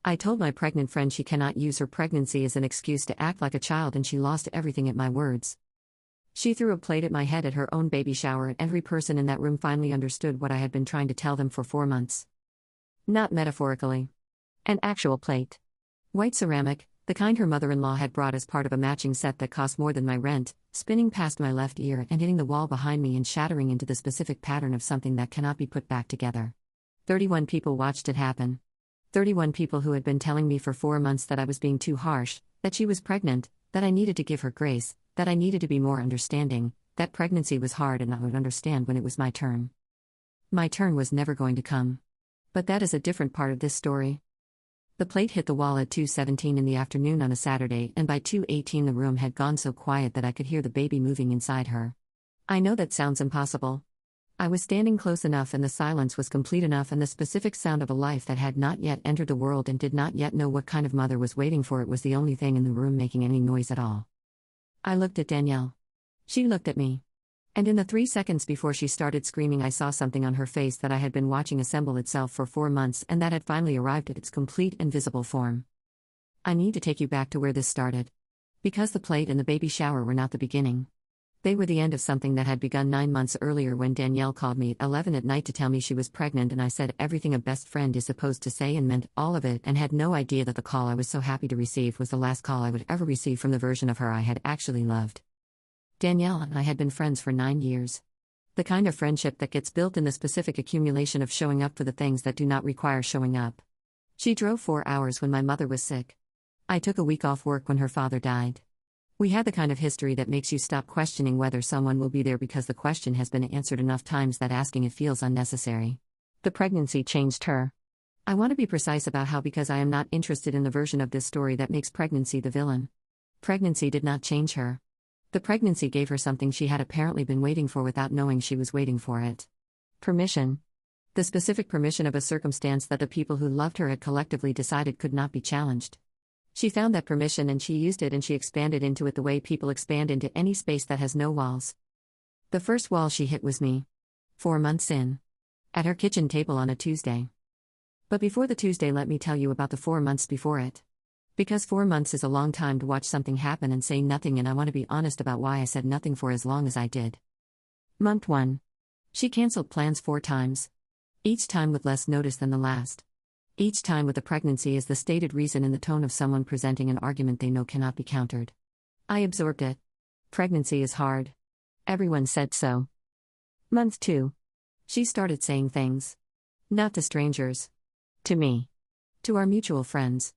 I told my pregnant friend she cannot use her pregnancy as an excuse to act like a child, and she lost everything at my words. She threw a plate at my head at her own baby shower, and every person in that room finally understood what I had been trying to tell them for 4 months. Not metaphorically. An actual plate. White ceramic, the kind her mother-in-law had brought as part of a matching set that cost more than my rent, spinning past my left ear and hitting the wall behind me and shattering into the specific pattern of something that cannot be put back together. 31 people watched it happen. 31 people who had been telling me for 4 months that I was being too harsh, that she was pregnant, that I needed to give her grace, that I needed to be more understanding, that pregnancy was hard and I would understand when it was my turn. My turn was never going to come. But that is a different part of this story. The plate hit the wall at 2:17 in the afternoon on a Saturday, and by 2:18 the room had gone so quiet that I could hear the baby moving inside her. I know that sounds impossible. I was standing close enough and the silence was complete enough, and the specific sound of a life that had not yet entered the world and did not yet know what kind of mother was waiting for it was the only thing in the room making any noise at all. I looked at Danielle. She looked at me. And in the 3 seconds before she started screaming, I saw something on her face that I had been watching assemble itself for 4 months and that had finally arrived at its complete and visible form. I need to take you back to where this started. Because the plate and the baby shower were not the beginning. They were the end of something that had begun 9 months earlier when Danielle called me at 11 at night to tell me she was pregnant, and I said everything a best friend is supposed to say and meant all of it, and had no idea that the call I was so happy to receive was the last call I would ever receive from the version of her I had actually loved. Danielle and I had been friends for 9 years. The kind of friendship that gets built in the specific accumulation of showing up for the things that do not require showing up. She drove 4 hours when my mother was sick. I took a week off work when her father died. We had the kind of history that makes you stop questioning whether someone will be there because the question has been answered enough times that asking it feels unnecessary. The pregnancy changed her. I want to be precise about how, because I am not interested in the version of this story that makes pregnancy the villain. Pregnancy did not change her. The pregnancy gave her something she had apparently been waiting for without knowing she was waiting for it. Permission. The specific permission of a circumstance that the people who loved her had collectively decided could not be challenged. She found that permission and she used it, and she expanded into it the way people expand into any space that has no walls. The first wall she hit was me. 4 months in. At her kitchen table on a Tuesday. But before the Tuesday, let me tell you about the 4 months before it. Because 4 months is a long time to watch something happen and say nothing, and I want to be honest about why I said nothing for as long as I did. Month 1. She canceled plans 4 times. Each time with less notice than the last. Each time with the pregnancy as the stated reason, in the tone of someone presenting an argument they know cannot be countered. I absorbed it. Pregnancy is hard. Everyone said so. Month 2. She started saying things. Not to strangers. To me. To our mutual friends.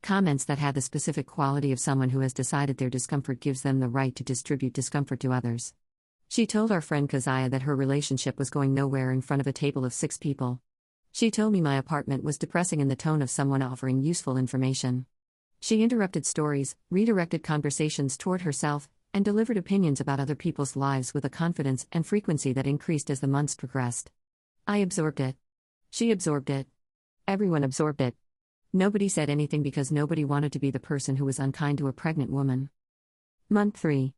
Comments that had the specific quality of someone who has decided their discomfort gives them the right to distribute discomfort to others. She told our friend Keziah that her relationship was going nowhere in front of a table of 6 people. She told me my apartment was depressing in the tone of someone offering useful information. She interrupted stories, redirected conversations toward herself, and delivered opinions about other people's lives with a confidence and frequency that increased as the months progressed. I absorbed it. She absorbed it. Everyone absorbed it. Nobody said anything because nobody wanted to be the person who was unkind to a pregnant woman. Month 3.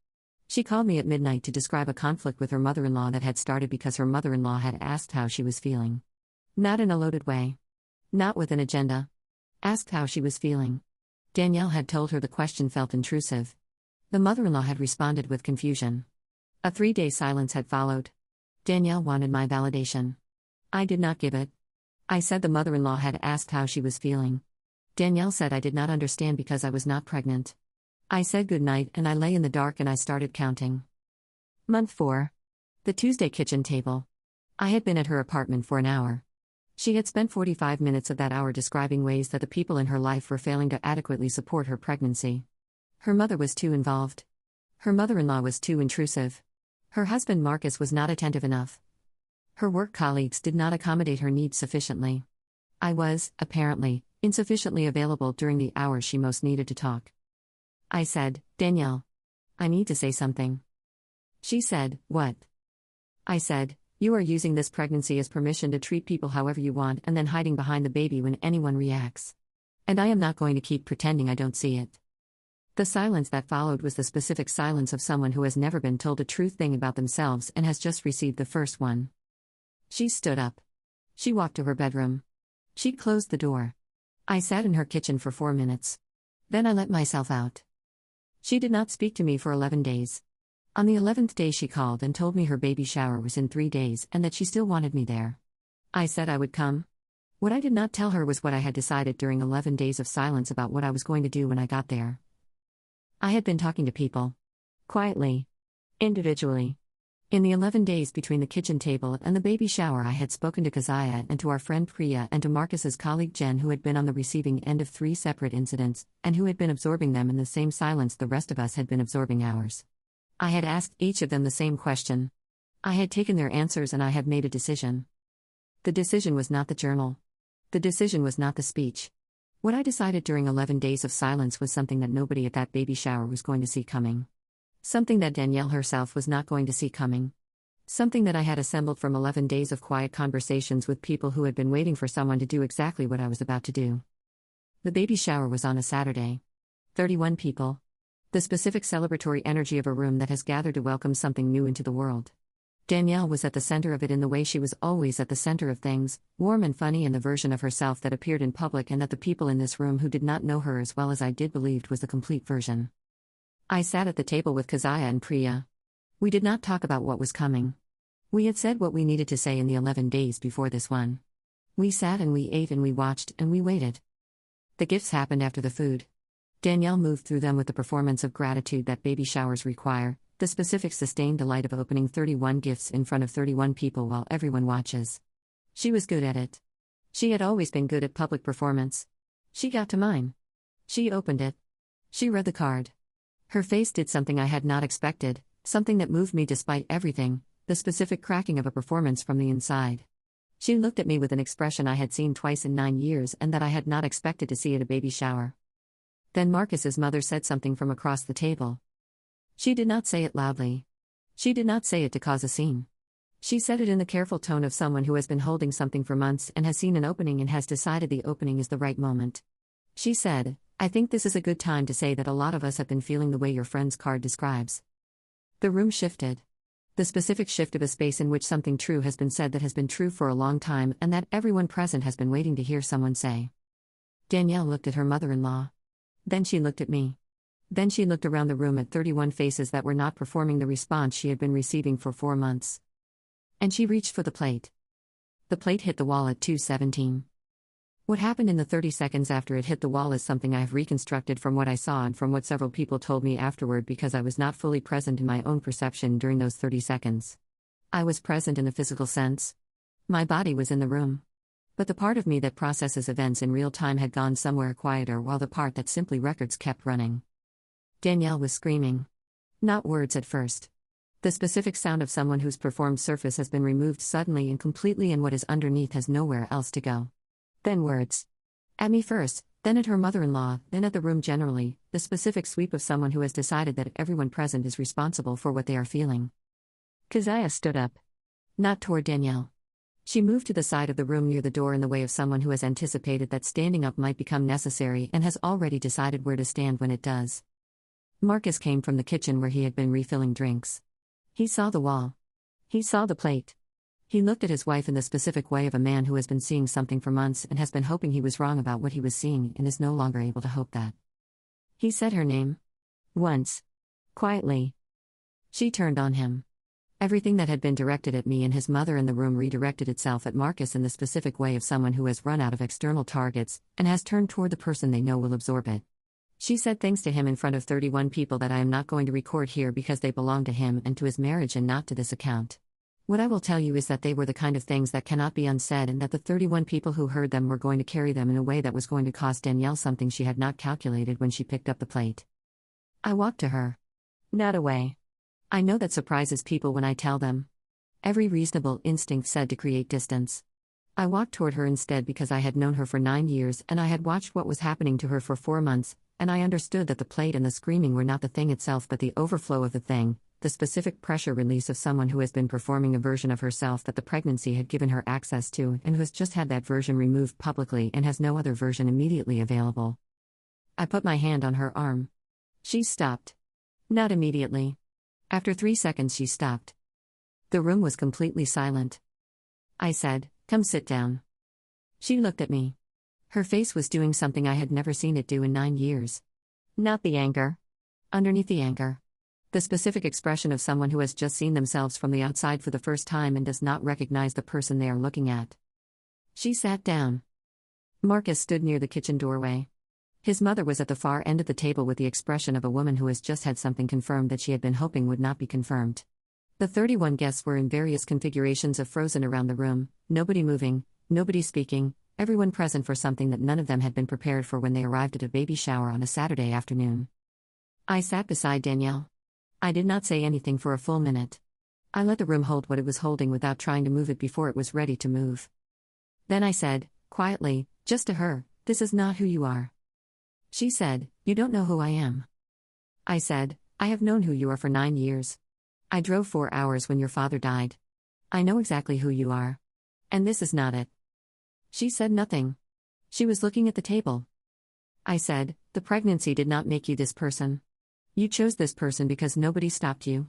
She called me at midnight to describe a conflict with her mother-in-law that had started because her mother-in-law had asked how she was feeling. Not in a loaded way. Not with an agenda. Asked how she was feeling. Danielle had told her the question felt intrusive. The mother-in-law had responded with confusion. A 3-day silence had followed. Danielle wanted my validation. I did not give it. I said the mother-in-law had asked how she was feeling. Danielle said I did not understand because I was not pregnant. I said good night and I lay in the dark and I started counting. Month 4. The Tuesday kitchen table. I had been at her apartment for an hour. She had spent 45 minutes of that hour describing ways that the people in her life were failing to adequately support her pregnancy. Her mother was too involved. Her mother-in-law was too intrusive. Her husband Marcus was not attentive enough. Her work colleagues did not accommodate her needs sufficiently. I was, apparently, insufficiently available during the hours she most needed to talk. I said, Danielle, I need to say something. She said, what? I said, you are using this pregnancy as permission to treat people however you want and then hiding behind the baby when anyone reacts. And I am not going to keep pretending I don't see it. The silence that followed was the specific silence of someone who has never been told a true thing about themselves and has just received the first one. She stood up. She walked to her bedroom. She closed the door. I sat in her kitchen for 4 minutes. Then I let myself out. She did not speak to me for 11 days. On the 11th day, she called and told me her baby shower was in 3 days and that she still wanted me there. I said I would come. What I did not tell her was what I had decided during 11 days of silence about what I was going to do when I got there. I had been talking to people. Quietly. Individually. In the 11 days between the kitchen table and the baby shower, I had spoken to Keziah and to our friend Priya and to Marcus's colleague Jen, who had been on the receiving end of 3 separate incidents, and who had been absorbing them in the same silence the rest of us had been absorbing ours. I had asked each of them the same question. I had taken their answers and I had made a decision. The decision was not the journal. The decision was not the speech. What I decided during 11 days of silence was something that nobody at that baby shower was going to see coming. Something that Danielle herself was not going to see coming. Something that I had assembled from 11 days of quiet conversations with people who had been waiting for someone to do exactly what I was about to do. The baby shower was on a Saturday. 31 people. The specific celebratory energy of a room that has gathered to welcome something new into the world. Danielle was at the center of it in the way she was always at the center of things, warm and funny, and the version of herself that appeared in public and that the people in this room who did not know her as well as I did believed was the complete version. I sat at the table with Keziah and Priya. We did not talk about what was coming. We had said what we needed to say in the 11 days before this one. We sat and we ate and we watched and we waited. The gifts happened after the food. Danielle moved through them with the performance of gratitude that baby showers require, the specific sustained delight of opening 31 gifts in front of 31 people while everyone watches. She was good at it. She had always been good at public performance. She got to mine. She opened it. She read the card. Her face did something I had not expected, something that moved me despite everything, the specific cracking of a performance from the inside. She looked at me with an expression I had seen twice in 9 years and that I had not expected to see at a baby shower. Then Marcus's mother said something from across the table. She did not say it loudly. She did not say it to cause a scene. She said it in the careful tone of someone who has been holding something for months and has seen an opening and has decided the opening is the right moment. She said, "I think this is a good time to say that a lot of us have been feeling the way your friend's card describes." The room shifted. The specific shift of a space in which something true has been said that has been true for a long time and that everyone present has been waiting to hear someone say. Danielle looked at her mother-in-law. Then she looked at me. Then she looked around the room at 31 faces that were not performing the response she had been receiving for 4 months. And she reached for the plate. The plate hit the wall at 2:17. What happened in the 30 seconds after it hit the wall is something I have reconstructed from what I saw and from what several people told me afterward because I was not fully present in my own perception during those 30 seconds. I was present in a physical sense. My body was in the room. But the part of me that processes events in real time had gone somewhere quieter while the part that simply records kept running. Danielle was screaming. Not words at first. The specific sound of someone whose performed surface has been removed suddenly and completely and what is underneath has nowhere else to go. Then words. At me first, then at her mother-in-law, then at the room generally, the specific sweep of someone who has decided that everyone present is responsible for what they are feeling. Keziah stood up. Not toward Danielle. She moved to the side of the room near the door in the way of someone who has anticipated that standing up might become necessary and has already decided where to stand when it does. Marcus came from the kitchen where he had been refilling drinks. He saw the wall. He saw the plate. He looked at his wife in the specific way of a man who has been seeing something for months and has been hoping he was wrong about what he was seeing and is no longer able to hope that. He said her name. Once. Quietly. She turned on him. Everything that had been directed at me and his mother in the room redirected itself at Marcus in the specific way of someone who has run out of external targets and has turned toward the person they know will absorb it. She said things to him in front of 31 people that I am not going to record here because they belong to him and to his marriage and not to this account. What I will tell you is that they were the kind of things that cannot be unsaid and that the 31 people who heard them were going to carry them in a way that was going to cost Danielle something she had not calculated when she picked up the plate. I walked to her. Not away. I know that surprises people when I tell them. Every reasonable instinct said to create distance. I walked toward her instead because I had known her for 9 years and I had watched what was happening to her for 4 months, and I understood that the plate and the screaming were not the thing itself but the overflow of the thing, the specific pressure release of someone who has been performing a version of herself that the pregnancy had given her access to and who has just had that version removed publicly and has no other version immediately available. I put my hand on her arm. She stopped. Not immediately. After 3 seconds she stopped. The room was completely silent. I said, "Come sit down." She looked at me. Her face was doing something I had never seen it do in 9 years. Not the anger. Underneath the anger. The specific expression of someone who has just seen themselves from the outside for the first time and does not recognize the person they are looking at. She sat down. Marcus stood near the kitchen doorway. His mother was at the far end of the table with the expression of a woman who has just had something confirmed that she had been hoping would not be confirmed. The 31 guests were in various configurations of frozen around the room, nobody moving, nobody speaking, everyone present for something that none of them had been prepared for when they arrived at a baby shower on a Saturday afternoon. I sat beside Danielle. I did not say anything for a full minute. I let the room hold what it was holding without trying to move it before it was ready to move. Then I said, quietly, just to her, "This is not who you are." She said, "You don't know who I am." I said, "I have known who you are for 9 years. I drove 4 hours when your father died. I know exactly who you are. And this is not it." She said nothing. She was looking at the table. I said, "The pregnancy did not make you this person. You chose this person because nobody stopped you.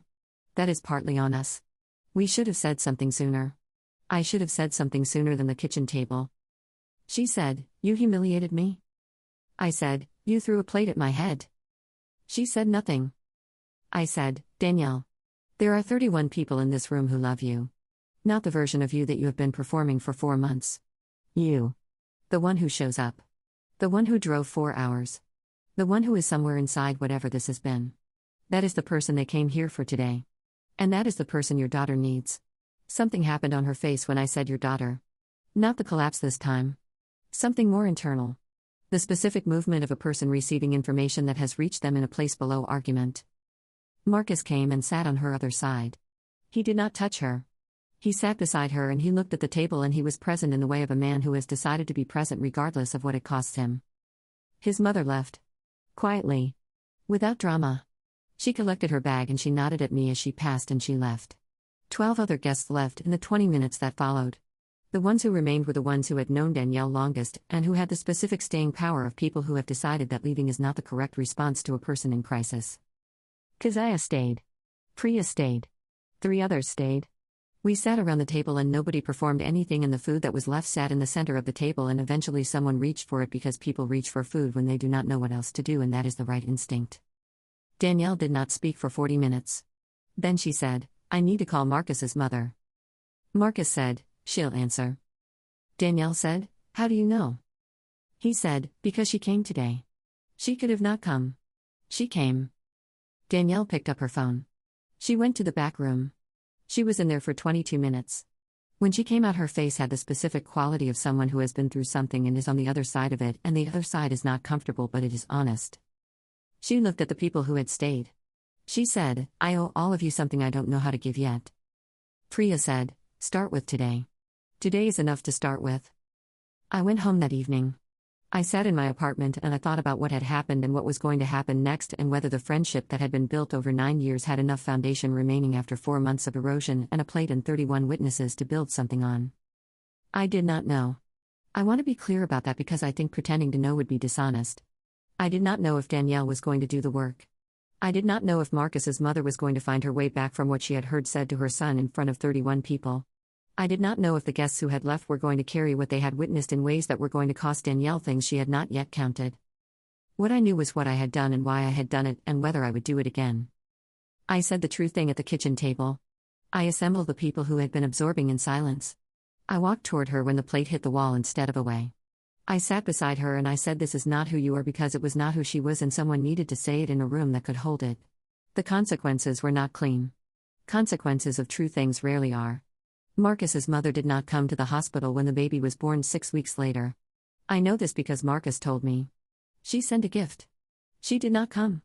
That is partly on us. We should have said something sooner. I should have said something sooner than the kitchen table." She said, "You humiliated me." I said, "You threw a plate at my head." She said nothing. I said, "Danielle, there are 31 people in this room who love you. Not the version of you that you have been performing for 4 months. You. The one who shows up. The one who drove 4 hours. The one who is somewhere inside whatever this has been. That is the person they came here for today. And that is the person your daughter needs." Something happened on her face when I said your daughter. Not the collapse this time. Something more internal. The specific movement of a person receiving information that has reached them in a place below argument. Marcus came and sat on her other side. He did not touch her. He sat beside her and he looked at the table and he was present in the way of a man who has decided to be present regardless of what it costs him. His mother left. Quietly. Without drama. She collected her bag and she nodded at me as she passed and she left. 12 other guests left in the 20 minutes that followed. The ones who remained were the ones who had known Danielle longest and who had the specific staying power of people who have decided that leaving is not the correct response to a person in crisis. Keziah stayed. Priya stayed. 3 others stayed. We sat around the table and nobody performed anything and the food that was left sat in the center of the table and eventually someone reached for it because people reach for food when they do not know what else to do and that is the right instinct. Danielle did not speak for 40 minutes. Then she said, "I need to call Marcus's mother." Marcus said, "She'll answer." Danielle said, "How do you know?" He said, "Because she came today. She could have not come. She came." Danielle picked up her phone. She went to the back room. She was in there for 22 minutes. When she came out, her face had the specific quality of someone who has been through something and is on the other side of it, and the other side is not comfortable but it is honest. She looked at the people who had stayed. She said, "I owe all of you something I don't know how to give yet." Priya said, "Start with today. Today is enough to start with." I went home that evening. I sat in my apartment and I thought about what had happened and what was going to happen next and whether the friendship that had been built over 9 years had enough foundation remaining after 4 months of erosion and a plate and 31 witnesses to build something on. I did not know. I want to be clear about that because I think pretending to know would be dishonest. I did not know if Danielle was going to do the work. I did not know if Marcus's mother was going to find her way back from what she had heard said to her son in front of 31 people. I did not know if the guests who had left were going to carry what they had witnessed in ways that were going to cost Danielle things she had not yet counted. What I knew was what I had done and why I had done it and whether I would do it again. I said the true thing at the kitchen table. I assembled the people who had been absorbing in silence. I walked toward her when the plate hit the wall instead of away. I sat beside her and I said, "This is not who you are," because it was not who she was and someone needed to say it in a room that could hold it. The consequences were not clean. Consequences of true things rarely are. Marcus's mother did not come to the hospital when the baby was born 6 weeks later. I know this because Marcus told me. She sent a gift. She did not come.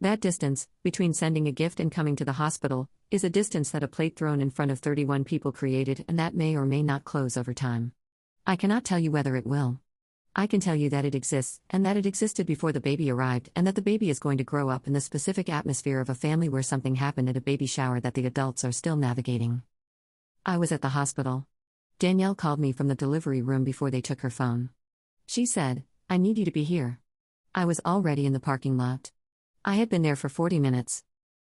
That distance, between sending a gift and coming to the hospital, is a distance that a plate thrown in front of 31 people created, and that may or may not close over time. I cannot tell you whether it will. I can tell you that it exists, and that it existed before the baby arrived, and that the baby is going to grow up in the specific atmosphere of a family where something happened at a baby shower that the adults are still navigating. I was at the hospital. Danielle called me from the delivery room before they took her phone. She said, "I need you to be here." I was already in the parking lot. I had been there for 40 minutes.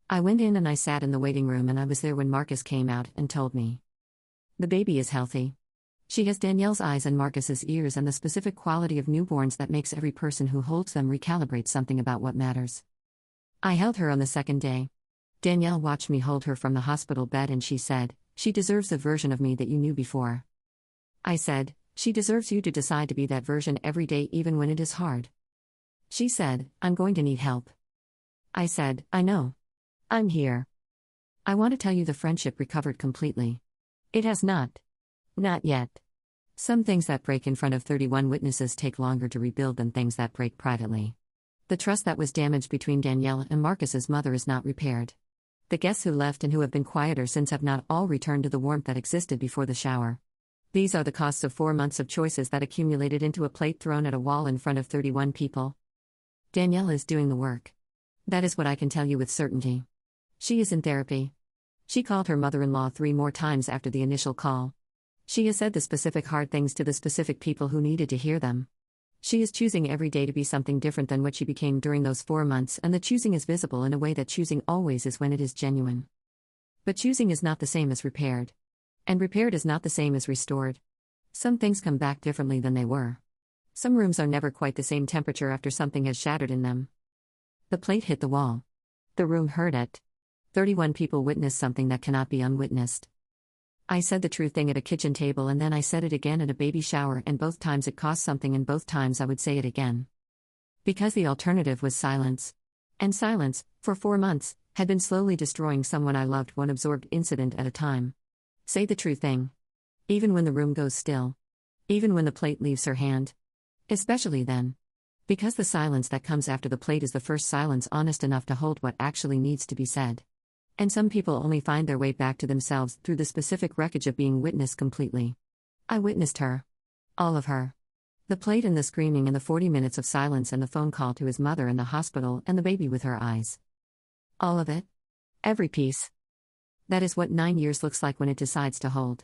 I went in and I sat in the waiting room and I was there when Marcus came out and told me. "The baby is healthy." She has Danielle's eyes and Marcus's ears and the specific quality of newborns that makes every person who holds them recalibrate something about what matters. I held her on the second day. Danielle watched me hold her from the hospital bed and she said, "She deserves the version of me that you knew before." I said, "She deserves you to decide to be that version every day even when it is hard." She said, "I'm going to need help." I said, "I know. I'm here." I want to tell you the friendship recovered completely. It has not. Not yet. Some things that break in front of 31 witnesses take longer to rebuild than things that break privately. The trust that was damaged between Danielle and Marcus's mother is not repaired. The guests who left and who have been quieter since have not all returned to the warmth that existed before the shower. These are the costs of 4 months of choices that accumulated into a plate thrown at a wall in front of 31 people. Danielle is doing the work. That is what I can tell you with certainty. She is in therapy. She called her mother-in-law 3 more times after the initial call. She has said the specific hard things to the specific people who needed to hear them. She is choosing every day to be something different than what she became during those 4 months, and the choosing is visible in a way that choosing always is when it is genuine. But choosing is not the same as repaired. And repaired is not the same as restored. Some things come back differently than they were. Some rooms are never quite the same temperature after something has shattered in them. The plate hit the wall. The room heard it. 31 people witnessed something that cannot be unwitnessed. I said the true thing at a kitchen table and then I said it again at a baby shower, and both times it cost something and both times I would say it again. Because the alternative was silence. And silence, for 4 months, had been slowly destroying someone I loved, one absorbed incident at a time. Say the true thing. Even when the room goes still. Even when the plate leaves her hand. Especially then. Because the silence that comes after the plate is the first silence honest enough to hold what actually needs to be said. And some people only find their way back to themselves through the specific wreckage of being witnessed completely. I witnessed her. All of her. The plate and the screaming and the 40 minutes of silence and the phone call to his mother in the hospital and the baby with her eyes. All of it. Every piece. That is what 9 years looks like when it decides to hold.